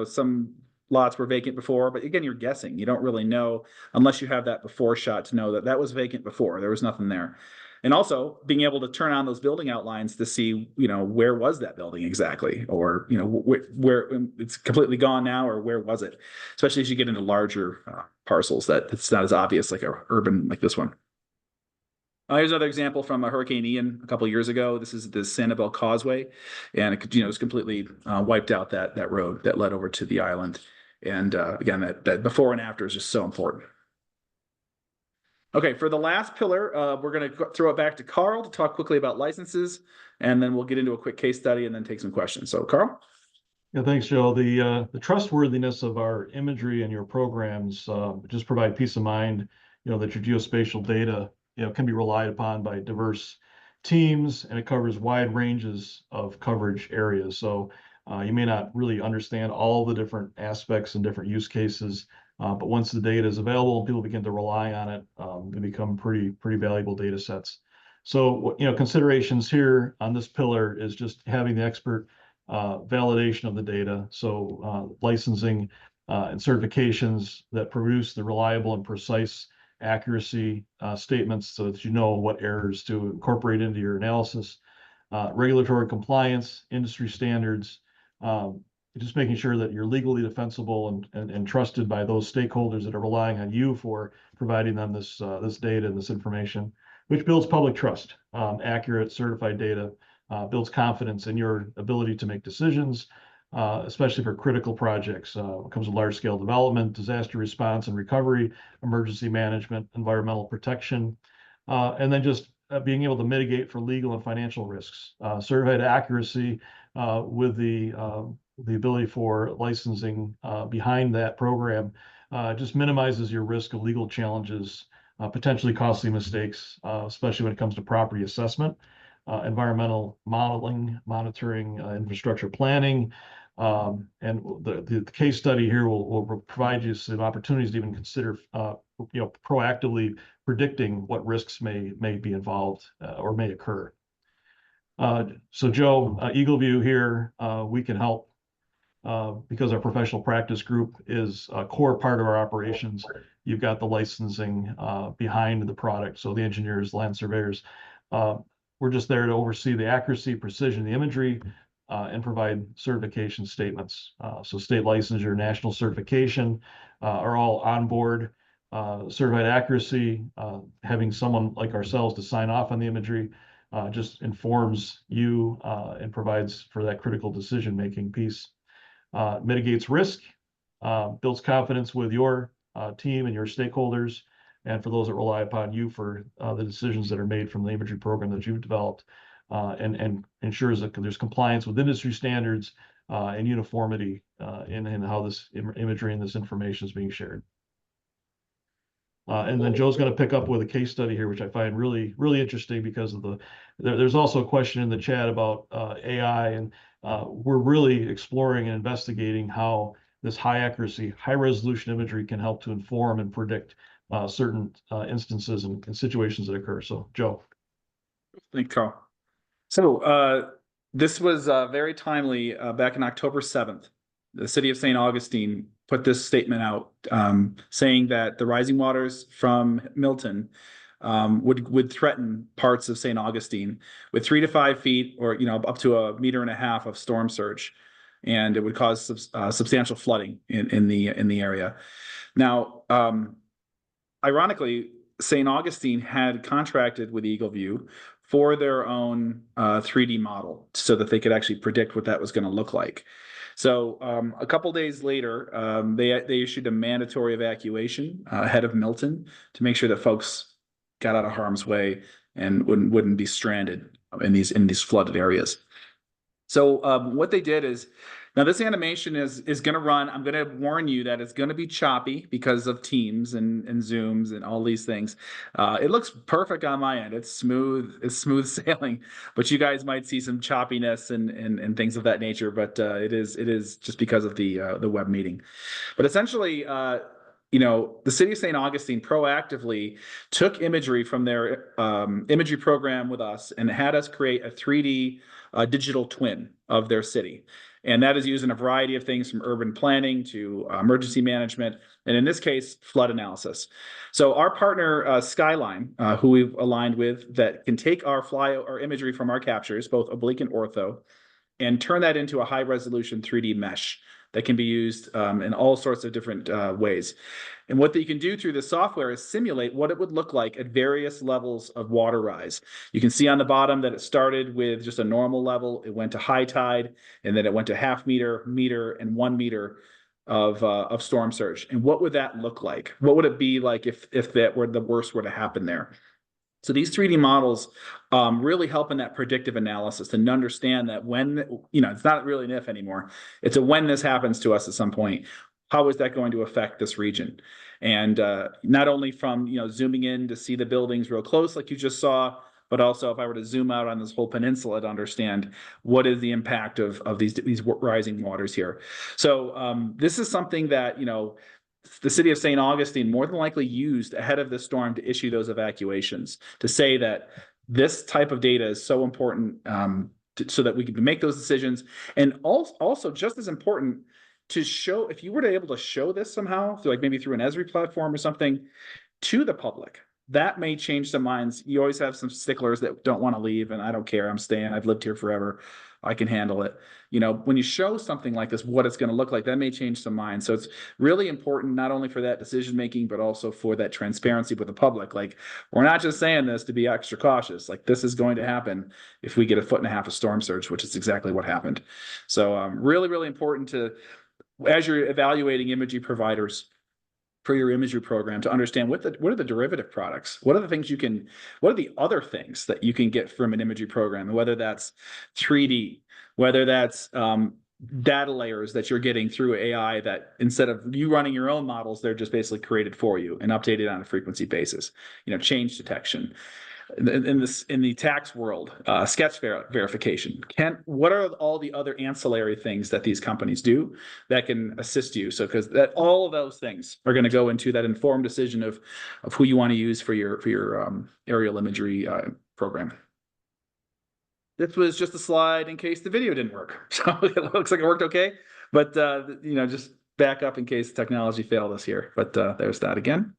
some lots were vacant before, but again, you're guessing. You don't really know unless you have that before shot to know that that was vacant before. There was nothing there. And also being able to turn on those building outlines to see, where was that building exactly, or, where it's completely gone now, or where was it? Especially as you get into larger parcels that it's not as obvious like a urban like this one. Here's another example from a Hurricane Ian a couple of years ago. This is the Sanibel Causeway, and it was completely wiped out that road that led over to the island. And again, that before and after is just so important. Okay, for the last pillar, we're going to throw it back to Carl to talk quickly about licenses, and then we'll get into a quick case study and then take some questions. So, Carl? Yeah, thanks, Joe. The trustworthiness of our imagery and your programs just provide peace of mind, that your geospatial data, can be relied upon by diverse teams, and it covers wide ranges of coverage areas. So you may not really understand all the different aspects and different use cases, but once the data is available and people begin to rely on it, they become pretty valuable data sets. So, considerations here on this pillar is just having the expert validation of the data. So licensing and certifications that produce the reliable and precise accuracy statements so that you know what errors to incorporate into your analysis, regulatory compliance, industry standards, just making sure that you're legally defensible and trusted by those stakeholders that are relying on you for providing them this data and this information, which builds public trust. Accurate, certified data builds confidence in your ability to make decisions, especially for critical projects. When it comes to large-scale development, disaster response and recovery, emergency management, environmental protection, and then just being able to mitigate for legal and financial risks. Certified accuracy with the ability for licensing behind that program just minimizes your risk of legal challenges, potentially costly mistakes, especially when it comes to property assessment, environmental modeling, monitoring, infrastructure planning. And the case study here will provide you some opportunities to even consider, proactively predicting what risks may be involved or may occur. So Joe, EagleView here, we can help because our professional practice group is a core part of our operations. You've got the licensing behind the product, so the engineers, land surveyors. We're just there to oversee the accuracy, precision of the imagery, and provide certification statements. So state licensure, national certification are all on board. Certified accuracy, having someone like ourselves to sign off on the imagery just informs you and provides for that critical decision-making piece. Mitigates risk, builds confidence with your team and your stakeholders, and for those that rely upon you for the decisions that are made from the imagery program that you've developed, and ensures that there's compliance with industry standards and uniformity in how this imagery and this information is being shared. And then Joe's going to pick up with a case study here, which I find really interesting because of there's also a question in the chat about AI, and we're really exploring and investigating how this high accuracy, high resolution imagery can help to inform and predict certain instances and situations that occur. So, Joe. Thanks, Carl. So this was very timely. Back on October 7th, the city of St. Augustine put this statement out saying that the rising waters from Milton would threaten parts of St. Augustine with 3 to 5 feet, or up to 1.5 meters of storm surge, and it would cause substantial flooding in the area. Now, ironically, St. Augustine had contracted with EagleView for their own 3D model so that they could actually predict what that was going to look like. So a couple days later, they issued a mandatory evacuation ahead of Milton to make sure that folks got out of harm's way and wouldn't be stranded in these flooded areas. So what they did is, now this animation is going to run. I'm going to warn you that it's going to be choppy because of Teams and Zooms and all these things. It looks perfect on my end. It's smooth sailing, but you guys might see some choppiness and things of that nature. But it is just because of the web meeting. But essentially, the city of St. Augustine proactively took imagery from their imagery program with us and had us create a 3D digital twin of their city. And that is used in a variety of things from urban planning to emergency management, and in this case, flood analysis. So our partner, Skyline, who we've aligned with, that can take our imagery from our captures, both oblique and ortho, and turn that into a high-resolution 3D mesh that can be used in all sorts of different ways. And what you can do through the software is simulate what it would look like at various levels of water rise. You can see on the bottom that it started with just a normal level, it went to high tide, and then it went to half meter, meter, and 1 meter of storm surge. And what would that look like? What would it be like if that were the worst were to happen there? So these 3D models really help in that predictive analysis and understand that when, it's not really an if anymore, it's a when this happens to us at some point, how is that going to affect this region? And not only from, zooming in to see the buildings real close like you just saw, but also if I were to zoom out on this whole peninsula to understand what is the impact of these rising waters here. So this is something that, the city of St. Augustine more than likely used ahead of the storm to issue those evacuations, to say that this type of data is so important so that we can make those decisions. And also just as important to show, if you were to able to show this somehow, like maybe through an Esri platform or something, to the public, that may change some minds. You always have some sticklers that don't want to leave, and I don't care, I'm staying, I've lived here forever, I can handle it. When you show something like this, what it's going to look like, that may change some minds. So it's really important, not only for that decision making, but also for that transparency with the public. Like, we're not just saying this to be extra cautious. Like, this is going to happen if we get 1.5 feet of storm surge, which is exactly what happened. So really, really important to, as you're evaluating imagery providers for your imagery program, to understand what are the derivative products, what are the other things that you can get from an imagery program, and whether that's 3D, whether that's data layers that you're getting through AI that instead of you running your own models, they're just basically created for you and updated on a frequency basis. Change detection. In the tax world, sketch verification. What are all the other ancillary things that these companies do that can assist you? So because all of those things are going to go into that informed decision of who you want to use for your aerial imagery program. This was just a slide in case the video didn't work. So it looks like it worked okay, but just back up in case technology failed us here. But there's that again.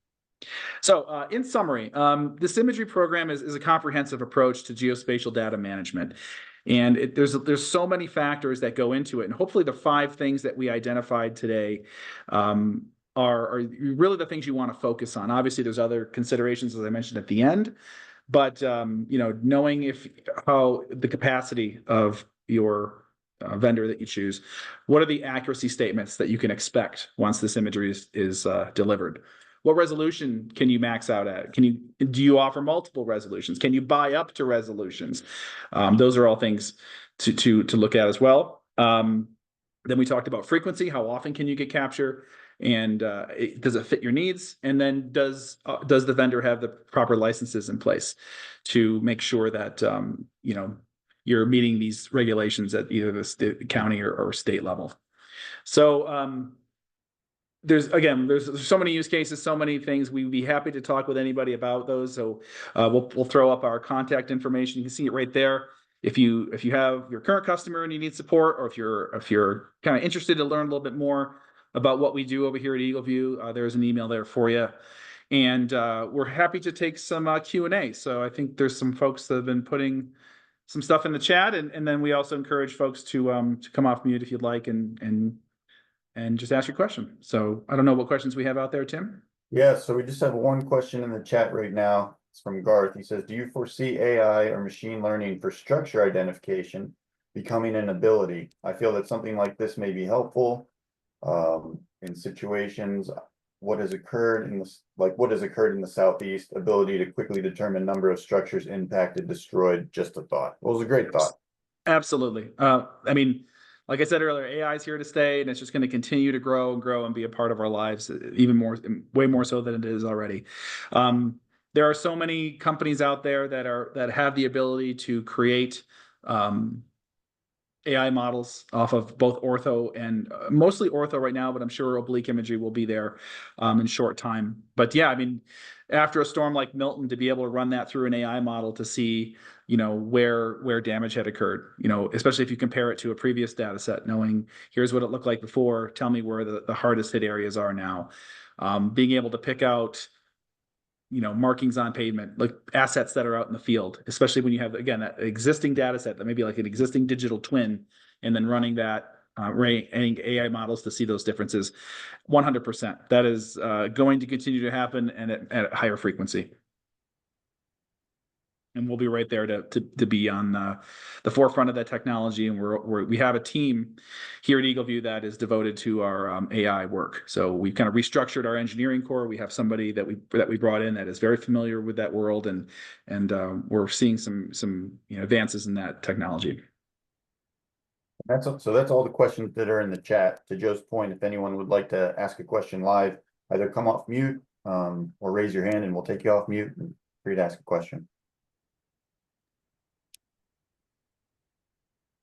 So in summary, this imagery program is a comprehensive approach to geospatial data management. And there's so many factors that go into it. And hopefully the 5 things that we identified today are really the things you want to focus on. Obviously, there's other considerations, as I mentioned at the end. But, knowing how the capacity of your vendor that you choose, what are the accuracy statements that you can expect once this imagery is delivered? What resolution can you max out at? Do you offer multiple resolutions? Can you buy up to resolutions? Those are all things to look at as well. Then we talked about frequency. How often can you get capture? And does it fit your needs? And then does the vendor have the proper licenses in place to make sure that you're meeting these regulations at either the county or state level? So there's so many use cases, so many things. We'd be happy to talk with anybody about those. So we'll throw up our contact information. You can see it right there. If you have your current customer and you need support, or if you're kind of interested to learn a little bit more about what we do over here at EagleView, there's an email there for you. And we're happy to take some Q&A. So I think there's some folks that have been putting some stuff in the chat, and then we also encourage folks to come off mute if you'd like and just ask your question. So I don't know what questions we have out there, Tim. Yeah, so we just have one question in the chat right now. It's from Garth. He says, do you foresee AI or machine learning for structure identification becoming an ability? I feel that something like this may be helpful in situations. What has occurred in the Southeast, ability to quickly determine number of structures impacted, destroyed. Just a thought. Well, it was a great thought. Absolutely. Like I said earlier, AI is here to stay, and it's just going to continue to grow and grow and be a part of our lives, even more, way more so than it is already. There are so many companies out there that have the ability to create AI models off of both ortho and mostly ortho right now, but I'm sure oblique imagery will be there in short time. But yeah, I mean, after a storm like Milton, to be able to run that through an AI model to see, where damage had occurred, especially if you compare it to a previous data set, knowing here's what it looked like before, tell me where the hardest hit areas are now. Being able to pick out markings on pavement, like assets that are out in the field, especially when you have, again, that existing data set that may be like an existing digital twin, and then running that, running AI models to see those differences. 100%. That is going to continue to happen, and at higher frequency. And we'll be right there to be on the forefront of that technology. And we have a team here at EagleView that is devoted to our AI work. So we've kind of restructured our engineering core. We have somebody that we brought in that is very familiar with that world, and we're seeing some advances in that technology. That's all the questions that are in the chat. To Joe's point, if anyone would like to ask a question live, either come off mute or raise your hand, and we'll take you off mute and free to ask a question.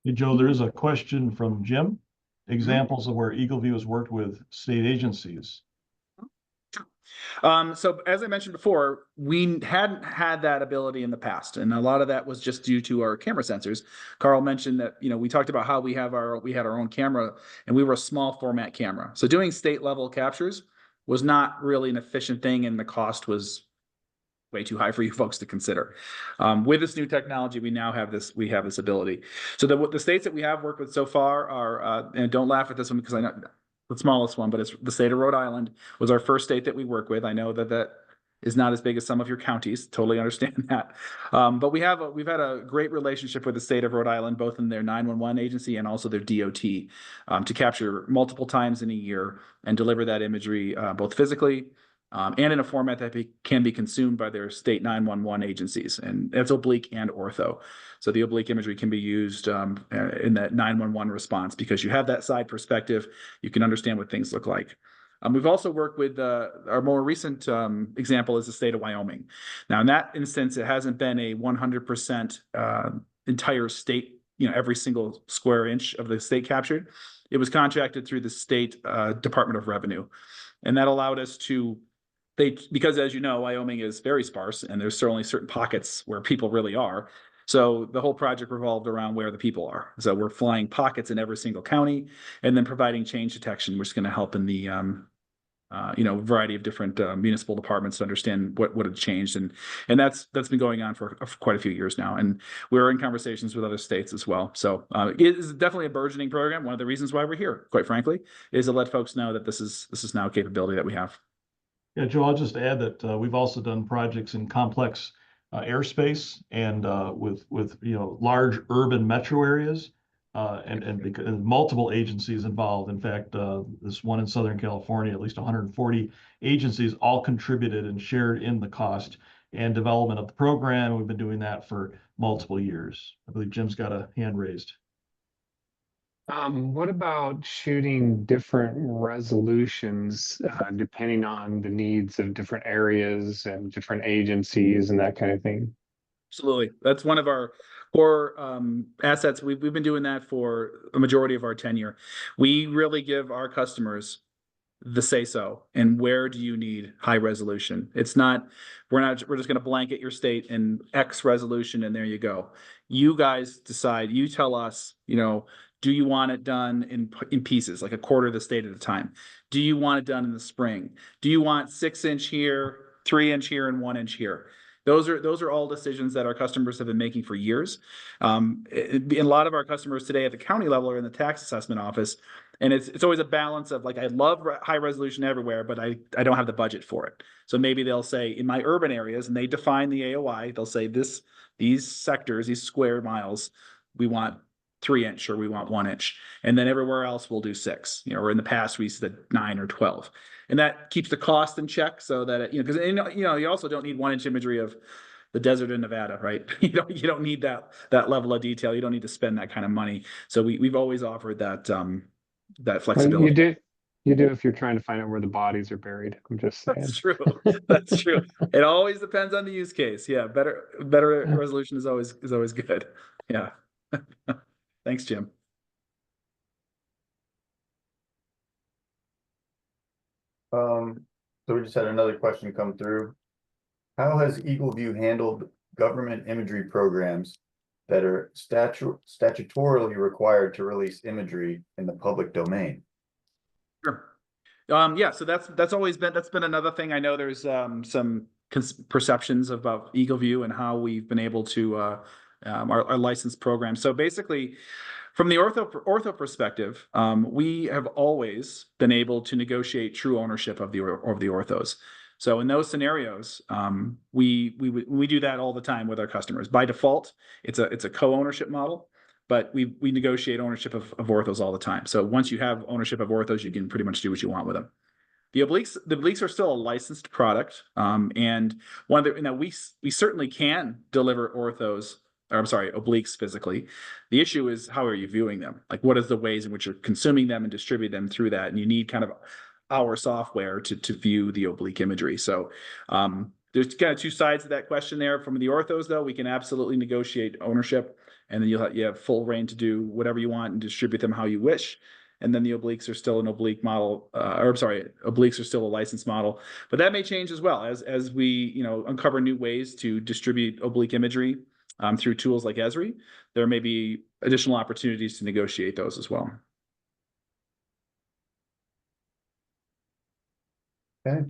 Hey, Joe, there is a question from Jim. Examples of where EagleView has worked with state agencies. So as I mentioned before, we hadn't had that ability in the past, and a lot of that was just due to our camera sensors. Carl mentioned that, we talked about how we had our own camera, and we were a small format camera. So doing state level captures was not really an efficient thing, and the cost was way too high for you folks to consider. With this new technology, we have this ability. So the states that we have worked with so far are, and don't laugh at this one because I know the smallest one, but it's the state of Rhode Island was our first state that we work with. I know that is not as big as some of your counties. Totally understand that. But we've had a great relationship with the state of Rhode Island, both in their 911 agency and also their DOT, to capture multiple times in a year and deliver that imagery both physically and in a format that can be consumed by their state 911 agencies. And that's oblique and ortho. So the oblique imagery can be used in that 911 response because you have that side perspective. You can understand what things look like. We've also worked with our more recent example is the state of Wyoming. Now, in that instance, it hasn't been a 100% entire state, every single square inch of the state captured. It was contracted through the state Department of Revenue. And that allowed us to, because as you know, Wyoming is very sparse, and there's certainly certain pockets where people really are. So the whole project revolved around where the people are. So we're flying pockets in every single county, and then providing change detection, which is going to help in the variety of different municipal departments to understand what had changed, and that's been going on for quite a few years now, and we're in conversations with other states as well. So it is definitely a burgeoning program. One of the reasons why we're here, quite frankly, is to let folks know that this is now a capability that we have. Yeah, Joe, I'll just add that we've also done projects in complex airspace and with large urban metro areas and multiple agencies involved. In fact, this one in Southern California, at least 140 agencies all contributed and shared in the cost and development of the program. We've been doing that for multiple years. I believe Jim's got a hand raised. What about shooting different resolutions depending on the needs of different areas and different agencies and that kind of thing? Absolutely. That's one of our core assets. We've been doing that for a majority of our tenure. We really give our customers the say so, and where do you need high resolution? We're just going to blanket your state in X resolution and there you go. You guys decide, you tell us, do you want it done in pieces, like a quarter of the state at a time? Do you want it done in the spring? Do you want 6-inch here, 3-inch here, and 1-inch here? Those are all decisions that our customers have been making for years. A lot of our customers today at the county level are in the tax assessment office, and it's always a balance of, like, I love high resolution everywhere, but I don't have the budget for it. So maybe they'll say in my urban areas, and they define the AOI, they'll say these sectors, these square miles, we want 3-inch or we want 1-inch, and then everywhere else we'll do 6. Or in the past we said 9 or 12, and that keeps the cost in check, so that because you also don't need 1-inch imagery of the desert in Nevada, right? You don't need that level of detail. You don't need to spend that kind of money. So we've always offered that flexibility. Well, you do if you're trying to find out where the bodies are buried. I'm just saying. That's true. That's true. It always depends on the use case. Yeah, better resolution is always good. Yeah. Thanks, Jim. So we just had another question come through. How has EagleView handled government imagery programs that are statutorily required to release imagery in the public domain? Sure. Yeah, so that's always been another thing. I know there's some perceptions about EagleView and how we've been able to our licensed program. So basically, from the ortho perspective, we have always been able to negotiate true ownership of the orthos. So in those scenarios, we do that all the time with our customers. By default, it's a co-ownership model, but we negotiate ownership of orthos all the time. So once you have ownership of orthos, you can pretty much do what you want with them. The obliques are still a licensed product, and one that we certainly can deliver orthos, or I'm sorry, obliques physically. The issue is how are you viewing them? Like, what is the ways in which you're consuming them and distribute them through that? And you need kind of our software to view the oblique imagery. So there's kind of two sides of that question there. From the orthos, though, we can absolutely negotiate ownership, and then you have full reign to do whatever you want and distribute them how you wish. And then the obliques are still an oblique model, or I'm sorry, obliques are still a licensed model, but that may change as well as we uncover new ways to distribute oblique imagery through tools like Esri. There may be additional opportunities to negotiate those as well. Okay.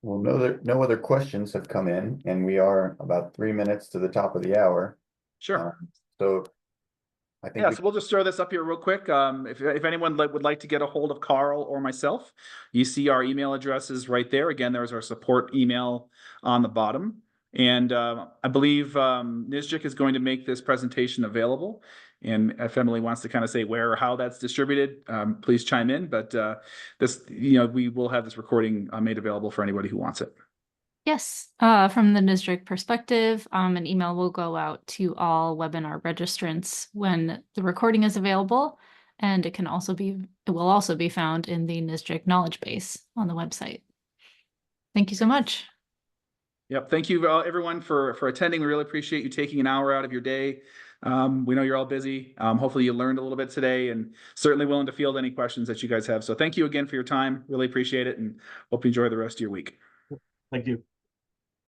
Well, no other questions have come in, and we are about 3 minutes to the top of the hour. Sure. So I think Yeah, so we'll just throw this up here real quick. If anyone would like to get a hold of Carl or myself, you see our email addresses right there. Again, there's our support email on the bottom. And I believe Nizjik is going to make this presentation available. And if Emily wants to kind of say where or how that's distributed, please chime in. But we will have this recording made available for anybody who wants it. Yes, from the NISDRIC perspective, an email will go out to all webinar registrants when the recording is available, and it will also be found in the NISDRIC knowledge base on the website. Thank you so much. Yep, thank you everyone for attending. We really appreciate you taking an hour out of your day. We know you're all busy. Hopefully you learned a little bit today, and certainly willing to field any questions that you guys have. So thank you again for your time. Really appreciate it, and hope you enjoy the rest of your week. Thank you.